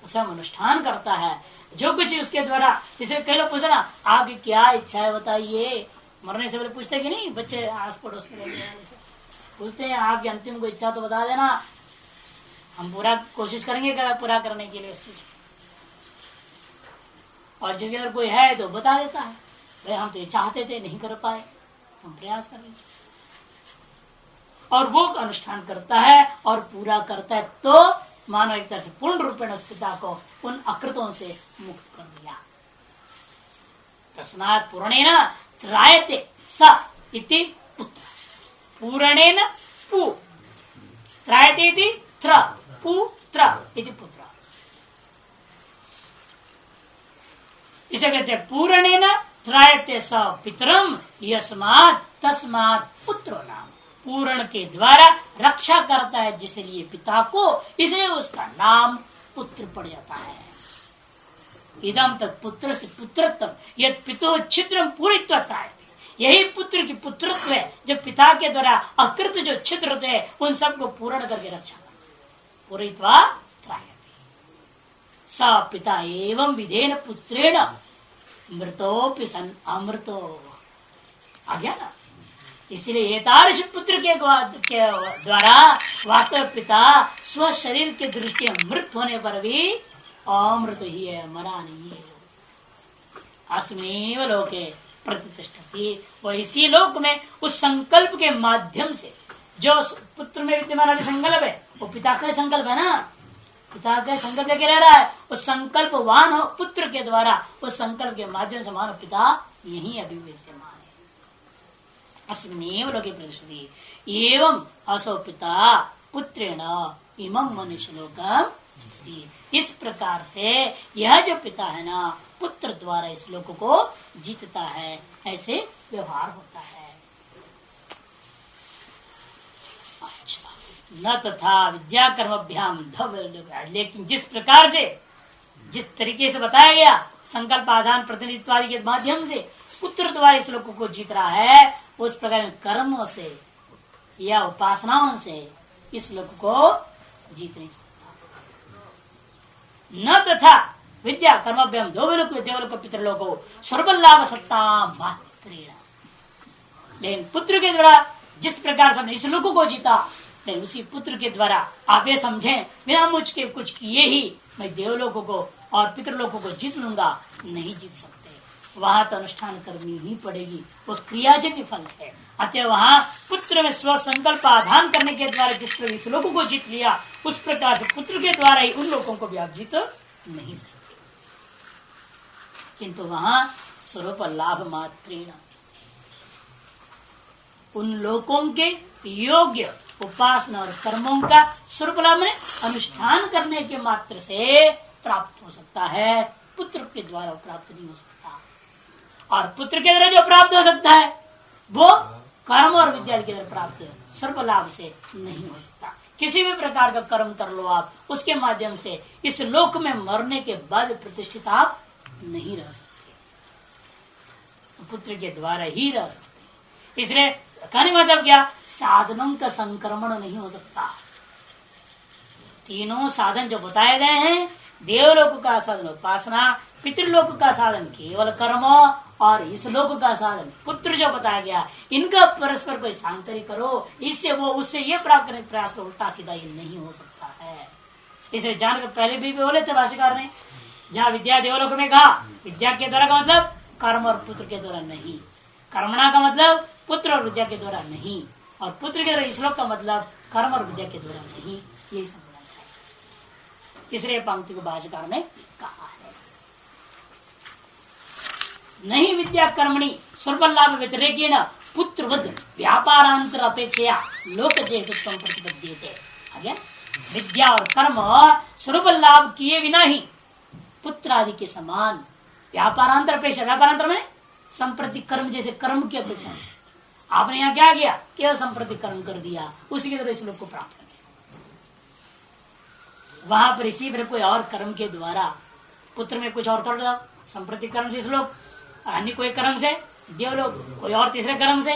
सब अनुष्ठान करता है जो कुछ उसके द्वारा। जैसे कई लोग पूछे ना आपकी क्या इच्छा है बताइए, मरने से पहले पूछते कि नहीं, बच्चे आस पड़ोस में पूछते हैं आपकी अंतिम कोई इच्छा तो बता देना, हम पूरा कोशिश करेंगे पूरा करने के लिए उस चीज। और जिसके अंदर कोई है तो बता देता है, भाई हम तो ये चाहते थे नहीं कर पाए, हम प्रयास करेंगे। और वो अनुष्ठान करता है और पूरा करता है, तो मानो एक तरह से पूर्ण रूप में उस पिता को उन अकृतों से मुक्त कर दिया। तस्मात् पूर्णेन त्रायते स इति पुत्र, पूर्णेन पु त्रायते इति त्र पुत्र इति पुत्र। इसे कहते हैं पूर्णेन त्रायते स पितरम यस्मात् तस्मात् पुत्रो नाम, पूर्ण के द्वारा रक्षा करता है जिसलिए पिता को, इसलिए उसका नाम पुत्र पड़ जाता है। इदम तत्पुत्र से पुत्रत्व यद पितो छिद्रम पूरित्व त्रायते, यही पुत्र की पुत्रत्व है जो पिता के द्वारा अकृत जो छिद्र होते हैं उन सबको पूर्ण करके रक्षा करता है। पूरित्वा त्रायते स पिता एवं विधेन पुत्रेण मृतोपि सन अमृतो, आ गया ना। इसलिए एतादृश पुत्र के द्वारा वास्तव पिता स्व शरीर के दृष्टि मृत होने पर भी अमृत ही है, मरा नहीं है। अस्मेव लोके प्रतिष्ठति, वो इसी लोक में उस संकल्प के माध्यम से, जो पुत्र में विद्यमान अभी संकल्प है वो पिता का संकल्प है ना, पिता का संकल्प लेके रह रहा है, उस संकल्पवान हो पुत्र के द्वारा, उस संकल्प के माध्यम से मानो पिता यही अभी विद्यमान है। अस्मिनेव लोके प्रतिष्ठति एवं असो पिता पुत्रेण इमं मनुष्य लोकम जीति, इस प्रकार से यह जो पिता है ना पुत्र द्वारा इस लोक को जीतता है, ऐसे व्यवहार होता है। अच्छा, न तथा विद्या कर्मभ्याम धव, लेकिन जिस प्रकार से जिस तरीके से बताया गया संकल्प आधान प्रतिनिधित्व आदि के माध्यम से पुत्र द्वारा इस लोगों को जीत रहा है, उस प्रकार कर्मों से या उपासनाओं से इस लोग को जीत नहीं सकता। न तथा विद्या कर्मभ्यम देवलोक पितृलोको सर्वलाभ सत्ता मात्रेण। लेकिन पुत्र के द्वारा जिस प्रकार से इस लोगों को जीता, लेकिन उसी पुत्र के द्वारा आप ये समझें बिना मुझके कुछ किए ही मैं देवलोकों को और पितृलोकों को जीत लूंगा, नहीं जीत सकते। वहां तो अनुष्ठान करनी ही पड़ेगी, वो क्रियाजन्य फल है। अतः वहां पुत्र में स्व संकल्प आधान करने के द्वारा जिस तरह इस लोगों को जीत लिया, उस प्रकार से पुत्र के द्वारा ही उन लोगों को भी आप जीत नहीं सकते। किंतु वहां स्वरूप लाभ मात्रेण उन लोगों के योग्य उपासना और कर्मों का स्वरूप लाभ में अनुष्ठान करने के मात्र से प्राप्त हो सकता है, पुत्र के द्वारा प्राप्त नहीं हो सकता। और पुत्र के द्वारा जो प्राप्त हो सकता है वो कर्म और विद्या के द्वारा प्राप्त सर्व लाभ से नहीं हो सकता। किसी भी प्रकार का कर्म कर लो आप, उसके माध्यम से इस लोक में मरने के बाद प्रतिष्ठित आप नहीं रह सकते, पुत्र के द्वारा ही रह सकते। इसलिए कहने मतलब क्या, साधनों का संक्रमण नहीं हो सकता। तीनों साधन जो बताए गए हैं, देवलोक का साधन उपासना, पितृलोक का साधन केवल कर्म और इस लोक का साधन पुत्र जो बताया गया, इनका परस्पर कोई सांतरी करो, इससे वो उससे ये प्राप्त करने का प्रयास करो, उल्टा सीधा ये नहीं हो सकता है। इसे जानकर पहले भी बोले थे भाष्यकार ने, जहाँ विद्या देवलोक में कहा, विद्या के द्वारा का मतलब कर्म और पुत्र के द्वारा नहीं, कर्मणा का मतलब पुत्र और विद्या के द्वारा नहीं, और पुत्र के द्वारा इस लोक का मतलब कर्म और विद्या के द्वारा नहीं, यही समझना चाहिए। तीसरे पंक्ति को भाष्यकार ने कहा है, नहीं विद्या कर्मणि स्वल्प लाभ व्यतिरेकेण पुत्रवद व्यापारांतर अपेक्षया लोक चेतुत्व प्रतिपद्यते। आगे विद्या और कर्म स्वरूप लाभ किए बिना ही पुत्र आदि के समान व्यापारांतर अपेक्षा, व्यापारांतर में संप्रति कर्म जैसे कर्म की अपेक्षा है। आपने यहाँ क्या किया, केवल संप्रति कर्म कर दिया, उसी के द्वारा इस लोक को प्राप्त कर लिया। वहां पर इसी पर कोई और कर्म के द्वारा पुत्र में कुछ और कर दो, संप्रति कर्म से इस लोक, अन्य कोई कर्म से देवलोक, कोई और तीसरे कर्म से,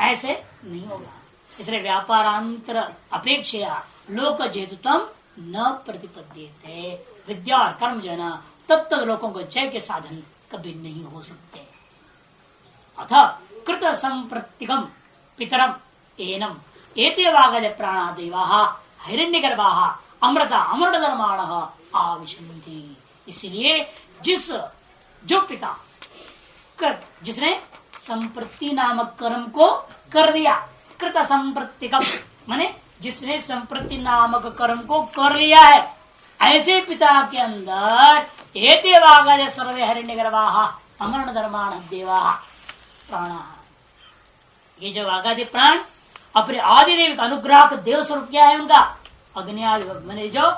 ऐसे नहीं होगा। इसलिए व्यापारांतर अपेक्षा लोक जेतुत्वम न प्रतिपद्यते। विद्या और कर्म जो है ना, तत्व लोगों को जय के साधन कभी नहीं हो सकते। अतः कृत संप्रतिकम पितरम एनम एते वागज प्राणा देवाः हिरण्यगर्भाः अमृता अमृतधर्माणः आविशन्ति। इसलिए जो पिता जिसने संप्रति नामक कर्म को कर दिया, कृत संप्रतिकम माने जिसने संप्रति नामक कर्म को कर लिया है, ऐसे पिता के अंदर एते वागज सर्वे हिरण्यगर्भाः अमृत धर्माण देवाः प्राणा, ये जो वागादि प्राण अपने आदि देव का अनुग्राहक देव स्वरूप क्या है उनका, अग्नि आदि मैंने जो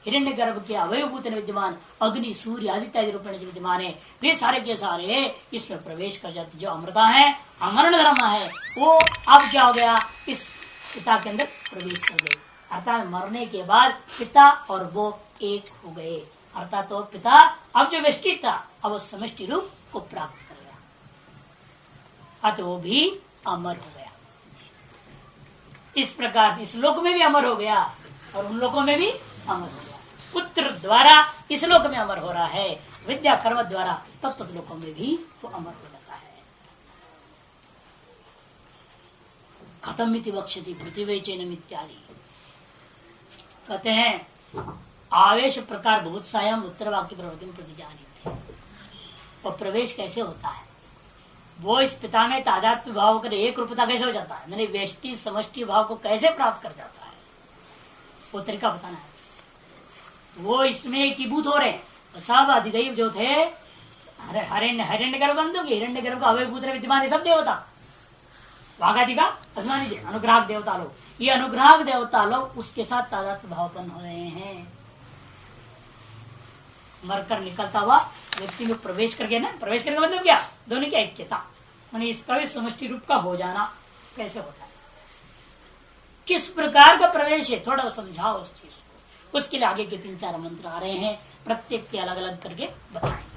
हिरण्य गर्भ के अवयभूत विद्यमान अग्नि सूर्य आदित्य आदि रूप में विद्यमान है, वे सारे के सारे इसमें प्रवेश कर जाते। जो अमृता है, अमरण धर्म है, वो अब क्या हो गया, इस पिता के अंदर प्रवेश कर गए। अर्थात मरने के बाद पिता और वो एक हो गए। अर्थात तो पिता अब जो व्यष्टि था, अब वो समष्टि रूप को प्राप्त कर गया, अतः वो भी अमर हो गया। इस प्रकार इस लोक में भी अमर हो गया और उन लोकों में भी अमर हो गया। पुत्र द्वारा इस लोक में अमर हो रहा है, विद्या कर्म द्वारा तत्व लोकों में भी वो अमर हो जाता है। खत्म इति वक्ष्यति पृथ्वी चैनम इत्यादि। कहते हैं आवेश प्रकार बहुत सायम उत्तर वाक्य प्रवृत्ति में प्रतिजानी। और प्रवेश कैसे होता है, वो इस पिता में तादात्म्य भाव कर एक रूपता कैसे हो जाता है, मैंने व्यष्टि समष्टि भाव को कैसे प्राप्त कर जाता है, वो तरीका बताना है। वो इसमें एकीभूत हो रहे हैं। सब अधिदैव जो थे हिरण्य गर्भ का अवयभूत विद्यमान सब देवता, वाघादि का अभिमानी अनुग्राहक देवता लोग, ये अनुग्राहक देवता लोग उसके साथ तादात्म्य भावपन्न हो रहे हैं। मरकर निकलता हुआ व्यक्ति में प्रवेश करके ना, प्रवेश करके मतलब क्या, दोनों की ऐक्यता, मानी इसका भी समष्टि रूप का हो जाना कैसे होता है, किस प्रकार का प्रवेश है, थोड़ा समझाओ उस चीज को। उसके लिए आगे के 3-4 मंत्र आ रहे हैं, प्रत्येक के अलग अलग करके बताएंगे।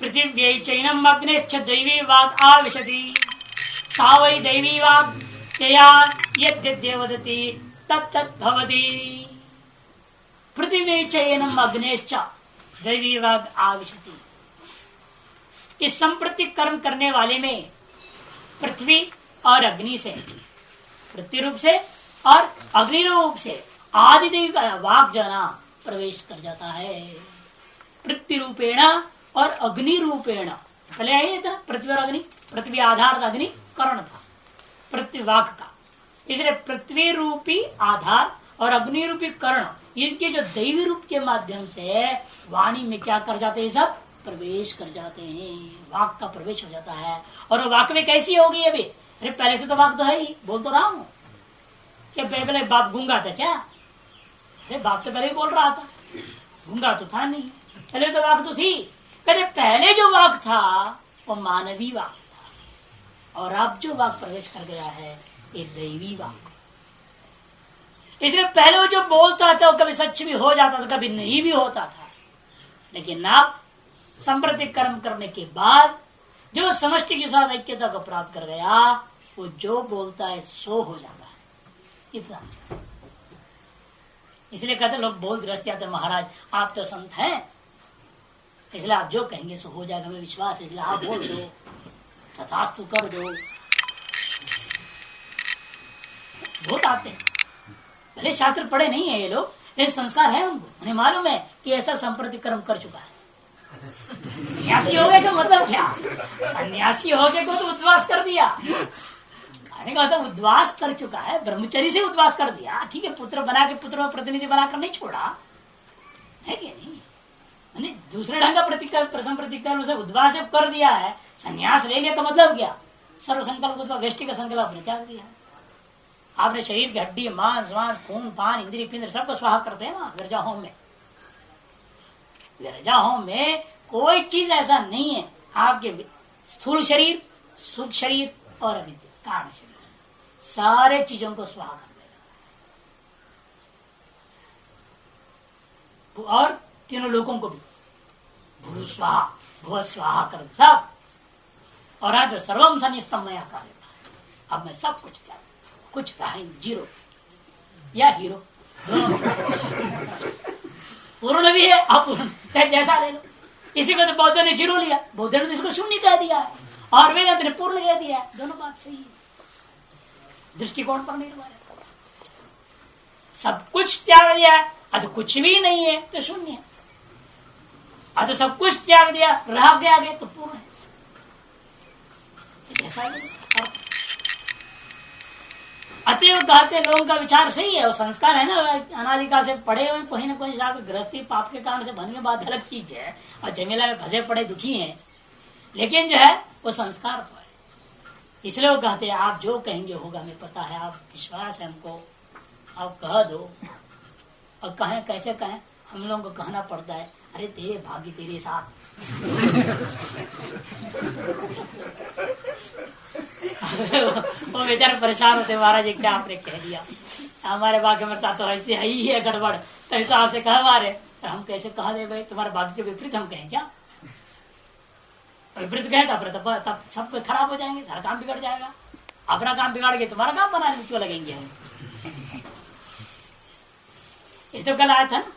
पृथिव्यै चैनम अग्निश्च दैवी वाक् आविशति सा वै दैवी वाक् यया यद्यद्य वदति तत्तत् भवति। पृथिव्यै चैनम अग्निश्च दैवी वाक् आविशति। इस संप्रति कर्म करने वाले में पृथ्वी और अग्नि से, पृथ्वी रूप से और अग्नि रूप से आदिदेव का वाक जाना प्रवेश कर जाता है। पृथ्वी रूपेण और अग्नि रूपेण, पहले आई था पृथ्वी और अग्नि, पृथ्वी आधार था, अग्नि करण था, पृथ्वी वाक का। इसलिए पृथ्वी रूपी आधार और अग्नि रूपी कर्ण, इनके जो दैवी रूप के माध्यम से वाणी में क्या कर जाते हैं, सब प्रवेश कर जाते हैं, वाक का प्रवेश हो जाता है। और वो वाक में कैसी होगी अभी? अरे पहले से तो वाक तो है ही, बोल तो रहा हूं क्या? पहले बाप गूंगा था क्या? अरे बाप तो पहले ही बोल रहा था, गूंगा तो था नहीं, पहले तो वाक तो थी। कहते पहले जो वाक था वो मानवी वाक था, और अब जो वाक प्रवेश कर गया है ये दैवी वाक। इसलिए पहले वो जो बोलता था वो कभी सच भी हो जाता था, कभी नहीं भी होता था। लेकिन अब संप्रति कर्म करने के बाद जो समष्टि के साथ ऐक्यता को प्राप्त कर गया, वो जो बोलता है सो हो जाता है, इतना। इसलिए कहते लोग बहुत ग्रस्त आते, महाराज आप तो संत हैं, इसलिए आप जो कहेंगे सो हो जाएगा, हमें विश्वास है, इसलिए आप बोल दो, तथास्तु कर दो। बहुत आते हैं, भले शास्त्र पढ़े नहीं है ये लोग, लेकिन संस्कार है उनको, उन्हें मालूम है कि ऐसा संप्रति कर्म कर चुका है। सन्यासी हो गए का मतलब क्या? सन्यासी हो गए को तो उद्वास कर दिया, कहने का मतलब उद्वास कर चुका है, ब्रह्मचर्य से उद्वास कर दिया। ठीक है, पुत्र बना के, पुत्र और प्रतिनिधि बनाकर नहीं छोड़ा है कि नहीं? दूसरे ढंग का संप्रतिकर्म से उद्वास जब कर दिया है, सन्यास ले लिया का मतलब क्या? सर्व संकल्प वेष्टि का संकल्प आपने त्याग दिया। आपने शरीर की हड्डी, मांस वांस, खून पान, इंद्रिय पिंद्र सबको स्वाहा करते हैं ना विरजा होम में। विरजा होम में कोई चीज ऐसा नहीं है, आपके स्थूल शरीर, सूक्ष्म शरीर और अविद्या कारण शरीर, सारे चीजों को स्वाहा कर देगा। और तीनों लोगों को भी भू स्वाहा, भुव स्वाहा कर सब। और आज सर्वम सन्निस्तम मया कार्य, अब मैं सब कुछ त्याग, कुछ रहा जीरो या हीरो दोनों, पूर्ण भी है अपूर्ण, चाहे जैसा ले लो। इसी को तो बौद्ध ने जीरो लिया, बौद्ध ने तो इसको शून्य कह दिया है, और वेदांत ने पूर्ण कह दिया है। दोनों बात सही है, दृष्टिकोण पर निर्भर है। सब कुछ त्याग दिया, अब कुछ भी नहीं है तो शून्य है, अब सब कुछ त्याग दिया रह गया आगे तो पूर्ण है। अतएव कहते लोगों का विचार सही है, वो संस्कार है ना, अनादिकाल से पढ़े हुए कोई ना कोई गृहस्थी पाप के कारण से बनने बाद अलग चीज है, और जमीला में फंसे पड़े दुखी हैं, लेकिन जो है वो संस्कार तो है। इसलिए वो कहते हैं आप जो कहेंगे होगा, हमें पता है, आप विश्वास है हमको, आप कह दो। और कहें कैसे कहें, हम लोगों को कहना पड़ता है, अरे तेरे भाग्य तेरे साथ। वो बेचारे परेशान होते, महाराज क्या आपने कह दिया, हमारे भाग्य में तो ऐसे ही है गड़बड़, तभी तो आपसे कह मारे, तो हम कैसे कह दे भाई, तुम्हारे भाग्य के विपरीत हम कहें क्या? विपरीत कहें तब सब खराब हो जाएंगे, सारा काम बिगड़ जाएगा। अपना काम बिगाड़ के तुम्हारा काम बनाने में क्यों लगेंगे हम? ये तो कल आया था ना,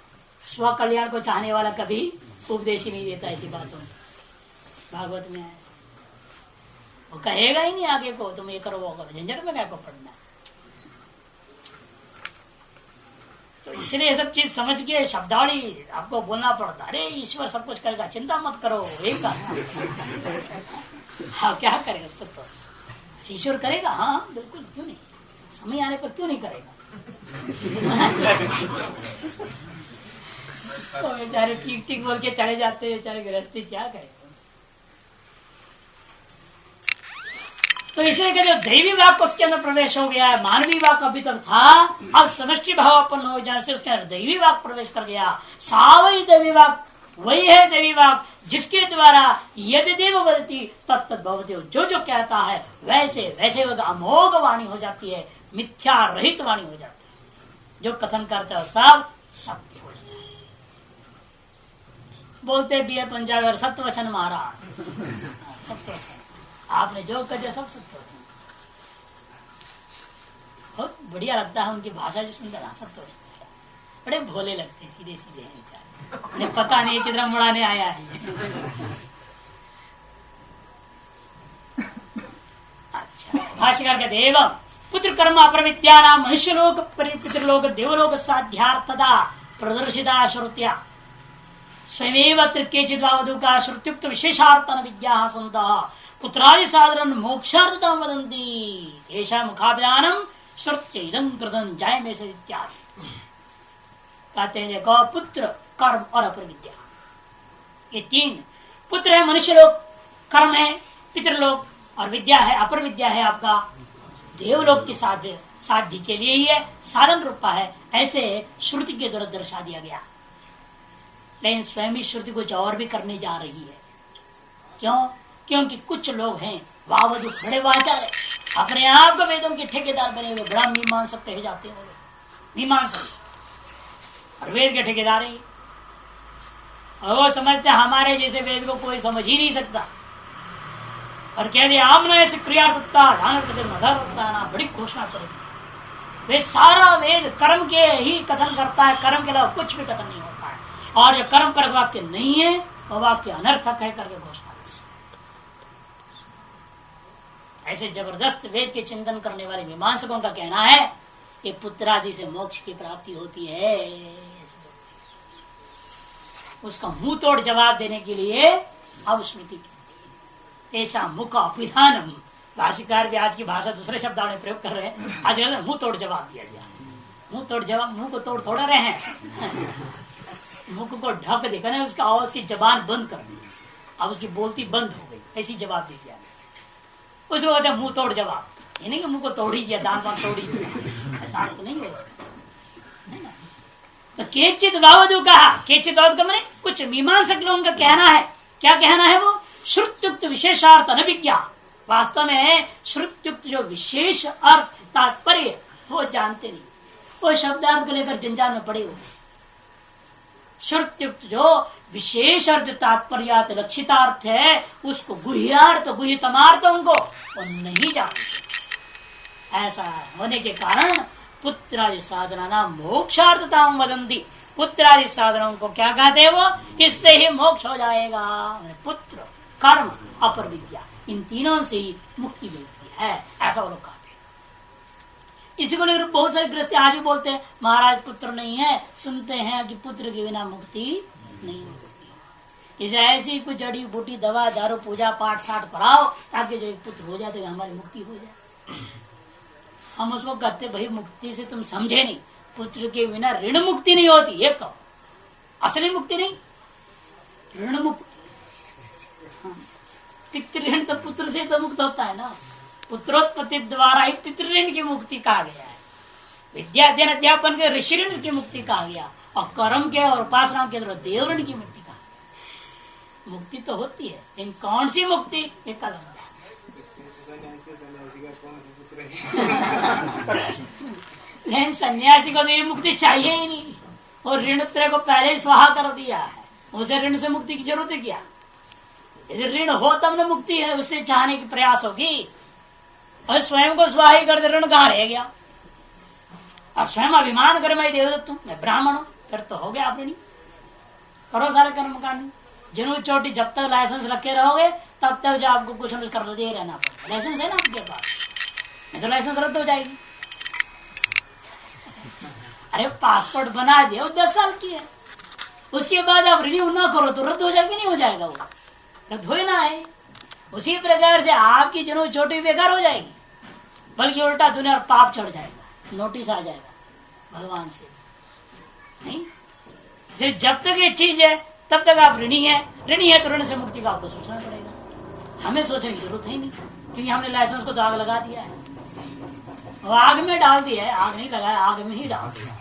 स्व कल्याण को चाहने वाला कभी उपदेश ही नहीं देता, ऐसी बातों में भागवत में आया। वो कहेगा ही नहीं आगे को तुम ये करो वो करो, झंझट में क्या को पढ़ना। तो इसलिए ये सब चीज समझ के शब्दावली आपको बोलना पड़ता। अरे ईश्वर सब कुछ करेगा, चिंता मत करो, एक हाँ क्या करेगा उसको, तो ईश्वर करेगा, हाँ बिल्कुल, क्यों नहीं, समय आने पर क्यों नहीं करेगा। तो बेचारे ठीक ठीक बोल के चले जाते, बेचारे गृहस्थी क्या करेगा। तो इसलिए कहते दैवी वाक उसके अंदर प्रवेश हो गया है, मानवी वाक अभी तक था, अब समष्टि भाव उत्पन्न हो जाने से उसके अंदर दैवी वाक प्रवेश कर गया। सावई दैवी वाक, वही है दैवी वाक जिसके द्वारा यदि देव वदति तत्त भवति, जो जो कहता है वैसे वैसे अमोघ वाणी हो जाती है, मिथ्या रहित वाणी हो जाती है। जो कथन करते हो सब सत्य हो जाए। बोलते भी है पंजाब और सत्य वचन महाराज, सत्य वचन आपने जो कहा सब सत्य वचन। बहुत बढ़िया लगता है उनकी भाषा जो सुंदर है, सत्य वचन बड़े भोले लगते हैं, सीधे सीधे हैं बेचारे, पता नहीं किधर मुड़ाने आया है। अच्छा, भाष्यकार कहते एवं पुत्र कर्म अप्रविद्या नाम मनुष्य लोक पितृलोक देवलोक साध्यार्थता प्रदर्शिता श्रुत्या स्वयमेव त्रिकेचिद्वावधु का श्रुत्युक्त विशेषार्थन विद्या संतः पुत्रादि साधारण मोक्षार्थता वदन्ति ऐसा मुखाभिधानम श्रुत्य इदं कृतं जायमे से इत्यादि। कहते हैं देखो पुत्र कर्म और अपर विद्या, ये तीन, पुत्र है मनुष्य लोक, कर्म है पितृलोक और विद्या है अपर विद्या है आपका देवलोक की साध्य के लिए ही है, साधन रूपा है, ऐसे श्रुति के द्वारा दर्शा दिया गया। लेकिन स्वयं ही श्रुति कुछ और भी करने जा रही है। क्यों? क्योंकि कुछ लोग हैं वावधु बड़े वाचार है, अपने आप को वेदों के ठेकेदार बने हुए, बड़ा मीमांसक कहे जाते हैं, मीमांसक और वेद के ठेकेदार है। और वो समझते हमारे जैसे वेद को कोई समझ ही नहीं सकता, और कह दिया आमना ऐसे क्रिया बड़ी घोषणा करेगी। वे सारा वेद कर्म के ही कथन करता है, कर्म के अलावा कुछ भी कथन नहीं होता है, और जो कर्म पर वाक्य नहीं है वह वाक्य अनर्थक है करके घोषणा। ऐसे जबरदस्त वेद के चिंतन करने वाले मीमांसकों का कहना है कि पुत्रादि से मोक्ष की प्राप्ति होती है। उसका मुंह तोड़ जवाब देने के लिए अब स्मृति ऐसा मुख अभिधानम, भाष्यकार भी आज की भाषा दूसरे शब्दों में प्रयोग कर रहे हैं। आज मुंह तोड़ जवाब दिया गया। मुंह तोड़ जवाब, मुंह को तोड़ थोड़ा रहे हैं, मुख को ढक देकर उसका और उसकी जबान बंद कर दी, अब उसकी बोलती बंद हो गई, ऐसी जवाब दे दिया। उसको कहते मुंह तोड़ जवाब, ये नहीं कि मुंह को तोड़ ही दिया, दान वान तोड़ ही दिया, ऐसा तो नहीं है इसका। तो केचित वावधु कहा, केचित वावधु मैंने कुछ मीमांसक लोगों का कहना है, क्या कहना है वो? श्रुत्युक्त विशेषार्थ अनभिज्ञा, वास्तव में श्रुत्युक्त जो विशेष अर्थ तात्पर्य वो जानते नहीं, वो शब्दार्थ को लेकर जंजाल में पड़े हुए। श्रुत्युक्त जो विशेष अर्थ तात्पर्यार्थ लक्षितार्थ है उसको गुह्यार्थ गुह्यतमार्थों को वो नहीं जानते। ऐसा होने के कारण पुत्रादि साधना मोक्षार्थता वदंती, पुत्रादि साधनों को क्या कहते हैं वो? इससे ही मोक्ष हो जाएगा। पुत्र कर्म अपर विद्या, इन तीनों से ही मुक्ति मिलती है, ऐसा वो लोग कहते हैं। इसी को लेकर बहुत सारे गृहस्थी आज भी बोलते हैं महाराज पुत्र नहीं है, सुनते हैं कि पुत्र के बिना मुक्ति नहीं होती। इसे ऐसी कुछ जड़ी बूटी दवा दारू पूजा पाठ साठ पढ़ाओ ताकि जो पुत्र हो जाए तो हमारी मुक्ति हो जाए। हम उसको कहते भाई मुक्ति से तुम समझे नहीं, पुत्र के बिना ऋण मुक्ति नहीं होती, ये कहो असली मुक्ति नहीं, ऋण मुक्ति। पितृऋण तो पुत्र से तो मुक्त होता है ना, पुत्रोत्पत्ति द्वारा ही पितृऋण की मुक्ति कहा गया है, विद्या अध्ययन अध्यापन के ऋषि ऋण की मुक्ति कहा गया, और कर्म के और उपासनाओं के द्वारा देव ऋण की मुक्ति कहा गया। मुक्ति तो होती है, लेकिन कौन सी मुक्ति एक अलग है। लेकिन सन्यासी को तो ये मुक्ति चाहिए ही नहीं, और ऋण त्रय को पहले ही स्वाहा कर दिया है, उसे ऋण से मुक्ति की जरूरत है क्या? यदि ऋण हो तब न मुक्ति है, उससे चाहने की प्रयास होगी, और स्वयं को स्वाहा ही कर दे, ऋण कहाँ रह गया? और स्वयं अभिमान कर मैं देवदत्त हूं, मैं ब्राह्मण हूं, फिर तो हो गया आप ऋणी। करो सारे कर्म कांड, जिन्हों चोटी जब तक लाइसेंस रखे रहोगे तब तक जो आपको कुछ न कुछ कर दे रहना पड़ेगा। लाइसेंस है ना आपके पास, नहीं तो लाइसेंस रद्द हो जाएगी। अरे पासपोर्ट बना दिया, 10 साल की है, उसके बाद आप रिन्यू ना करो तो रद्द हो जाएगा, नहीं हो जाएगा? वो रद्द हो ना है। उसी प्रकार से आपकी जिन्हों चोटी बेकार हो जाएगी, बल्कि उल्टा दुनिया और पाप चढ़ जाएगा, नोटिस आ जाएगा भगवान से। नहीं, सिर्फ जब तक ये चीज है तब तक आप ऋणी है, ऋणी है तो ऋण से मुक्ति का आपको सोचना पड़ेगा। हमें सोचने की जरूरत है नहीं, क्योंकि हमने लाइसेंस को तो आग लगा दिया है, वो आग में डाल दिया है, आग नहीं लगाया, आग में ही डाल दिया।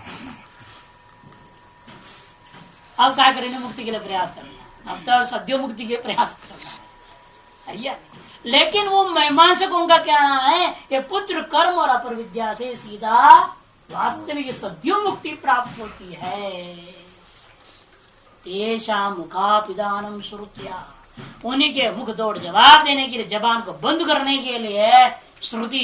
अब क्या करेंगे? मुक्ति के लिए प्रयास करना, अब तो सद्यो मुक्ति के प्रयास करना है। लेकिन वो मीमांसकों का कहना है ये पुत्र कर्म और अपर विद्या से सीधा वास्तविक सद्यो मुक्ति प्राप्त होती है। तेषां मुखापिदानं श्रुत्या, उन्हीं के मुख दौड़ जवाब देने के लिए, जबान को बंद करने के लिए श्रुति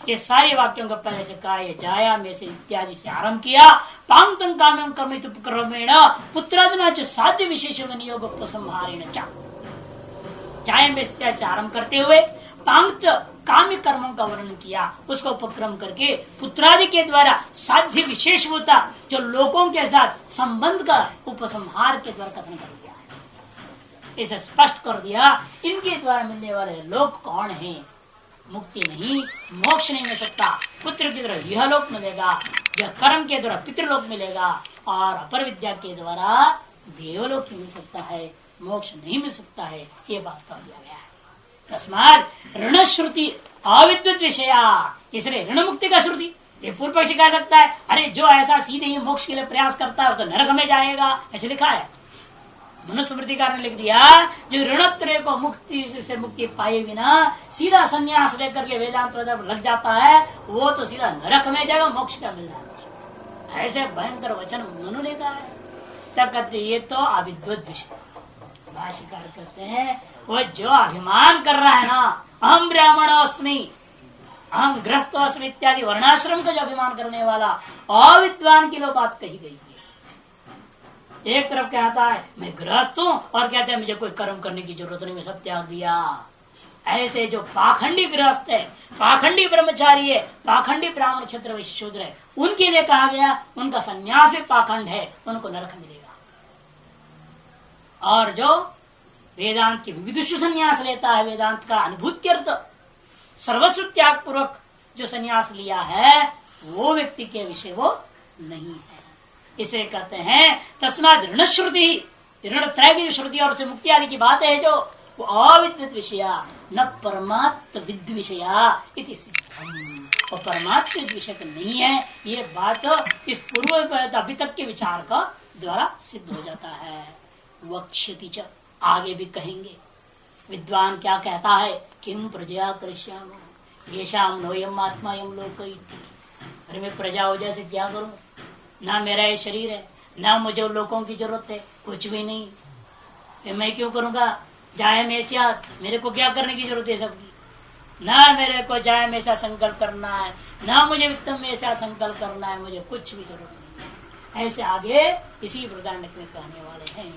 ये सारे वाक्यों को पहले से कहा, जाया में से इत्यादि से आरंभ किया। पांगतं काम्यं कर्मित उपक्रमेण पुत्रादिना च साध्य विशेष विनियोग उपसंहारेण च, जाया में से आरंभ करते हुए पांगत काम्य कर्मों का वर्णन किया, उसको उपक्रम करके पुत्रादि के द्वारा साध्य विशेष होता जो लोगों के साथ संबंध का उपसंहार के द्वारा कथन कर दिया है। इसे स्पष्ट कर दिया, इनके द्वारा मिलने वाले लोग कौन हैं? मुक्ति नहीं, मोक्ष नहीं मिल सकता। पुत्र के द्वारा यह लोक मिलेगा, यह कर्म के द्वारा पितृलोक मिलेगा, और अपर विद्या के द्वारा देवलोक मिल सकता है, मोक्ष नहीं मिल सकता है। ये बात कह दिया गया है। तस्मात् ऋण श्रुति अविद्युत विषया, इसलिए ऋण मुक्ति का श्रुति। ये पूर्व पक्षी कह सकता है, अरे जो ऐसा सीधे ही मोक्ष के लिए प्रयास करता है तो नरक में जाएगा, ऐसे लिखा है। मनुस्मृतिकार ने लिख दिया, जो ऋणत्रय को मुक्ति से मुक्ति पाए बिना सीधा संन्यास लेकर के वेदांत लग जाता है, वो तो सीधा नरक में जाएगा, मोक्ष का मिल जाएगा। ऐसे भयंकर वचन मनु ने कहा है। तब कहते ये तो अविद्वत विषय। भाष्यकार कहते हैं, वो जो अभिमान कर रहा है ना, अहम ब्राह्मणोस्मि, अहम गृहस्थोस्मि इत्यादि वर्णाश्रम का जो अभिमान करने वाला अविद्वान की लो बात कही गई है। एक तरफ कहता है मैं गृहस्थ हूँ, और कहते हैं मुझे कोई कर्म करने की जरूरत नहीं, मैं सब त्याग दिया। ऐसे जो पाखंडी गृहस्थ है, पाखंडी ब्रह्मचारी है, पाखंडी ब्राह्मण क्षत्र वैश्य शूद्र है, उनके लिए कहा गया उनका संन्यास भी पाखंड है, उनको नरक मिलेगा। और जो वेदांत के विविधुषु संन्यास लेता है, वेदांत का अनुभूत्यर्थ सर्वस्व त्याग पूर्वक जो संन्यास लिया है, वो व्यक्ति के विषय वो नहीं है। इसे कहते हैं तस्मात् ऋण श्रुति, ऋण त्रय की श्रुति और उसे मुक्ति आदि की बात है जो, वो अविद्युत विषया न परमात्म विद विषया इति सिद्धम्। और परमात्म विषय तो नहीं है, ये बात इस पूर्व अभी तक के विचार का द्वारा सिद्ध हो जाता है। वक्ष्यति च, आगे भी कहेंगे। विद्वान क्या कहता है, किम प्रजया करिष्यामि येषां नोयम् आत्मा यम लोक इति। अरे मैं प्रजा हो जैसे क्या करूं, ना मेरा ये शरीर है, ना मुझे लोगों की जरूरत है, कुछ भी नहीं, तो मैं क्यों करूंगा? जाए में ऐसा, मेरे को क्या करने की जरूरत है सबकी? ना मेरे को जाए में ऐसा संकल्प करना है, ना मुझे वित्तम में ऐसा संकल्प करना है, मुझे कुछ भी जरूरत नहीं है। ऐसे आगे इसी प्रकार में कहने वाले हैं।